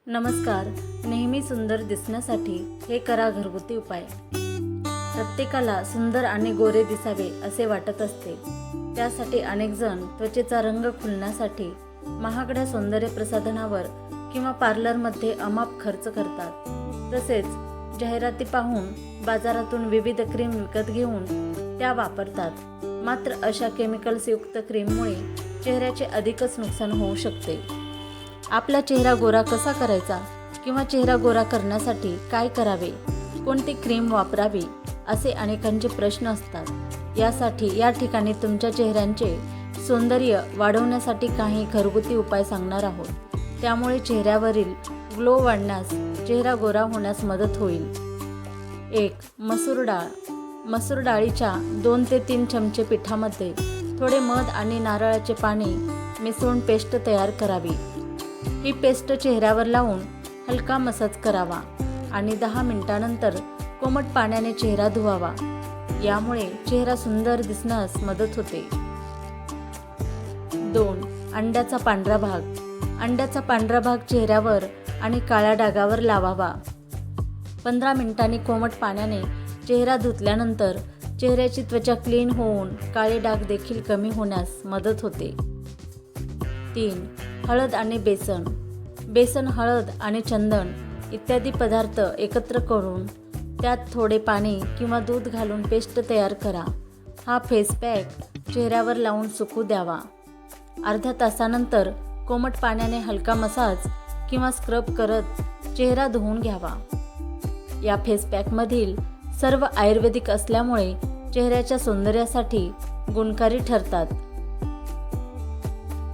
नमस्कार. नेहमी सुंदर दिसण्यासाठी हे करा घरगुती उपाय. प्रत्येकाला सुंदर आणि गोरे दिसावे असे वाटत असते. त्यासाठी अनेक जण त्वचेचा रंग खुलण्यासाठी महागड्या सौंदर्य प्रसाधनावर किंवा पार्लरमध्ये अमाप खर्च करतात. तसेच जाहिराती पाहून बाजारातून विविध क्रीम विकत घेऊन त्या वापरतात. मात्र अशा केमिकल्सयुक्त क्रीममुळे चेहऱ्याचे अधिकच नुकसान होऊ शकते. आपला चेहरा गोरा कसा करायचा किंवा चेहरा गोरा करण्यासाठी काय करावे, कोणती क्रीम वापरावी असे अनेकांचे प्रश्न असतात. यासाठी या ठिकाणी तुमच्या चेहऱ्याचे सौंदर्य वाढवण्यासाठी काही घरगुती उपाय सांगणार आहोत. त्यामुळे चेहऱ्यावरील ग्लो वाढण्यास, चेहरा गोरा होण्यास मदत होईल. 1. मसूर डाळ. मसूर डाळीच्या 2 ते 3 चमचे पिठामध्ये थोडे मध आणि नारळाचे पाणी मिसळून पेस्ट तयार करावी. ही पेस्ट चेहऱ्यावर लावून हलका मसाज करावा आणि 10 मिनिटांनंतर कोमट पाण्याने चेहरा धुवावा. यामुळे चेहरा सुंदर दिसण्यास मदत होते. 2. अंड्याचा पांढरा भाग. अंड्याचा पांढरा भाग चेहऱ्यावर आणि काळ्या डागावर लावावा. 15 मिनिटांनी कोमट पाण्याने चेहरा धुतल्यानंतर चेहऱ्याची त्वचा क्लीन होऊन काळे डाग देखील कमी होण्यास मदत होते. 3. हळद आणि बेसन. बेसन, हळद आणि चंदन इत्यादी पदार्थ एकत्र करून त्यात थोडे पाणी किंवा दूध घालून पेस्ट तयार करा. हा फेस पॅक चेहऱ्यावर लावून सुकू द्यावा. अर्ध्या तासानंतर कोमट पाण्याने हलका मसाज किंवा स्क्रब करत चेहरा धुवून घ्यावा. या फेस पॅकमधील सर्व आयुर्वेदिक असल्यामुळे चेहऱ्याच्या सौंदर्यासाठी गुणकारी ठरतात.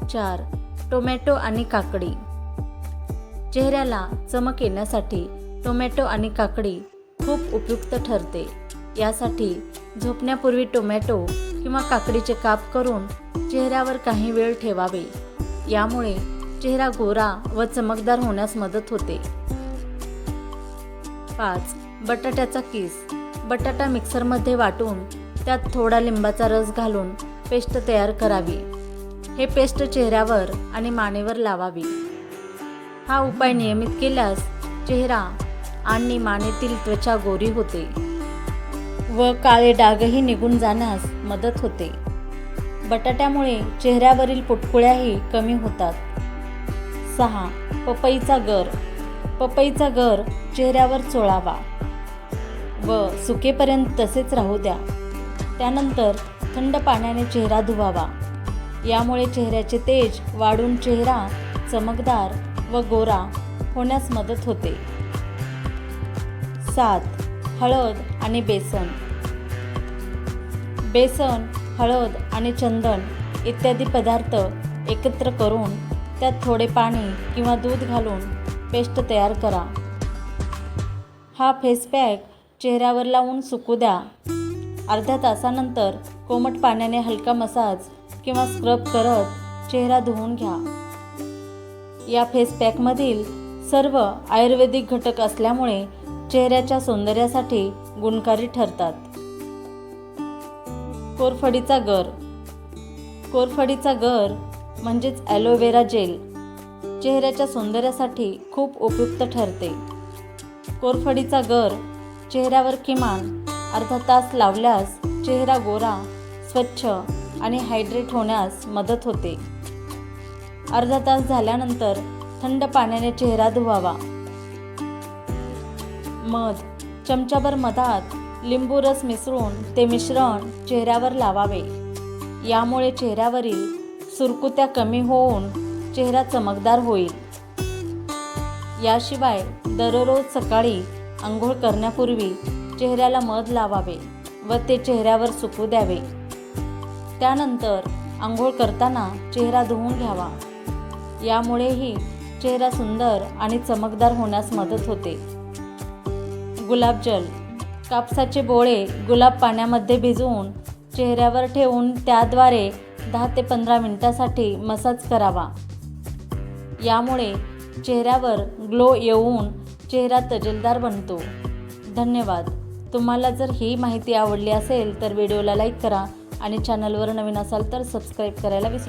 4. टोमॅटो आणि काकडी. चेहऱ्याला चमक येण्यासाठी टोमॅटो आणि काकडी खूप उपयुक्त ठरते. यासाठी झोपण्यापूर्वी टोमॅटो किंवा काकडीचे काप करून चेहऱ्यावर काही वेळ ठेवावे. यामुळे चेहरा गोरा व चमकदार होण्यास मदत होते. 5. बटाट्याचा किस. बटाटा मिक्सरमध्ये वाटून त्यात थोडा लिंबाचा रस घालून पेस्ट तयार करावी. हे पेस्ट चेहऱ्यावर आणि मानेवर लावावी. हा उपाय नियमित केल्यास चेहरा आणि मानेतील त्वचा गोरी होते व काळे डागही निघून जाण्यास मदत होते. बटाट्यामुळे चेहऱ्यावरील पुटकुळ्याही कमी होतात. 6. पपईचा गर. पपईचा गर चेहऱ्यावर चोळावा व सुकेपर्यंत तसेच राहू द्या. त्यानंतर थंड पाण्याने चेहरा धुवावा. यामुळे चेहऱ्याचे तेज वाढून चेहरा चमकदार व गोरा होण्यास मदत होते. 7. हळद आणि बेसन. बेसन, हळद आणि चंदन इत्यादी पदार्थ एकत्र करून त्यात थोडे पाणी किंवा दूध घालून पेस्ट तयार करा. हा फेस पॅक चेहऱ्यावर लावून सुकू द्या. अर्ध्या तासानंतर कोमट पाण्याने हलका मसाज किंवा स्क्रब करत चेहरा धुवून घ्या. या फेस पॅकमधील सर्व आयुर्वेदिक घटक असल्यामुळे चेहऱ्याच्या सौंदर्यासाठी गुणकारी ठरतात. कोरफडीचा गर. कोरफडीचा गर म्हणजेच ॲलोवेरा जेल चेहऱ्याच्या सौंदर्यासाठी खूप उपयुक्त ठरते. कोरफडीचा गर चेहऱ्यावर किमान अर्धा तास लावल्यास चेहरा गोरा, स्वच्छ आणि हायड्रेट होण्यास मदत होते. अर्धा तास झाल्यानंतर थंड पाण्याने चेहरा धुवावा. मध. चमचाभर मधात लिंबू रस मिसळून ते मिश्रण चेहऱ्यावर लावावे. यामुळे चेहऱ्यावरील सुरकुत्या कमी होऊन चेहरा चमकदार होईल. याशिवाय दररोज सकाळी आंघोळ करण्यापूर्वी चेहऱ्याला मध लावावे व ते चेहऱ्यावर सुकू द्यावे. त्यानंतर आंघोळ करताना चेहरा धुवून घ्यावा. यामुळेही चेहरा सुंदर आणि चमकदार होण्यास मदत होते. गुलाबजल. कापसाचे बोळे गुलाब पाण्यामध्ये भिजवून चेहऱ्यावर ठेवून त्याद्वारे 10 ते 15 मिनिटांसाठी मसाज करावा. यामुळे चेहऱ्यावर ग्लो येऊन चेहरा तजेलदार बनतो. धन्यवाद. तुम्हाला जर ही माहिती आवडली असेल तर व्हिडिओला लाईक करा आणि चॅनलवर नवीन असाल तर सबस्क्राईब करायला विसरू